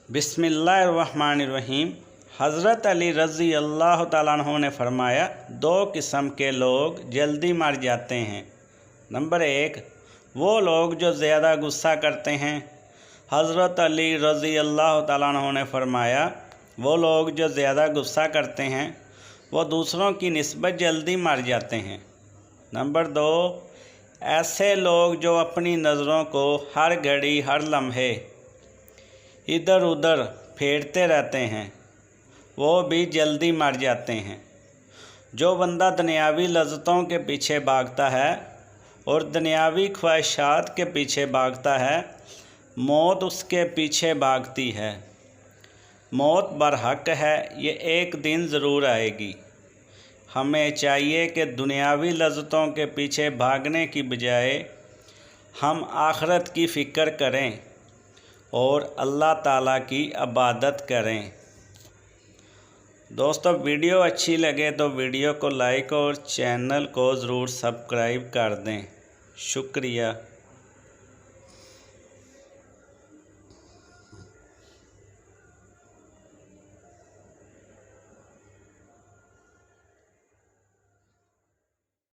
बिस्मिल्लाहिर्रहमानिर्रहीम। हज़रत अली रज़ी अल्लाह ताला अन्हु ने फरमाया, दो किस्म के लोग जल्दी मर जाते हैं। नंबर 1, वो लोग जो ज़्यादा गुस्सा करते हैं। हज़रत अली रज़ी अल्लाह ताला अन्हु ने फरमाया, वो लोग जो ज़्यादा गुस्सा करते हैं वो दूसरों की निस्बत जल्दी मर जाते हैं। नंबर 2, ऐसे लोग जो अपनी नज़रों को हर घड़ी हर लम्हे इधर उधर फेरते रहते हैं, वो भी जल्दी मर जाते हैं। जो बंदा दुनियावी लज़्ज़तों के पीछे भागता है और दुनियावी ख्वाहिशात के पीछे भागता है, मौत उसके पीछे भागती है। मौत बरहक है, ये एक दिन ज़रूर आएगी। हमें चाहिए कि दुनियावी लज़्ज़तों के पीछे भागने की बजाय हम आखिरत की फ़िक्र करें और अल्लाह ताला की इबादत करें। दोस्तों, वीडियो अच्छी लगे तो वीडियो को लाइक और चैनल को ज़रूर सब्सक्राइब कर दें। शुक्रिया।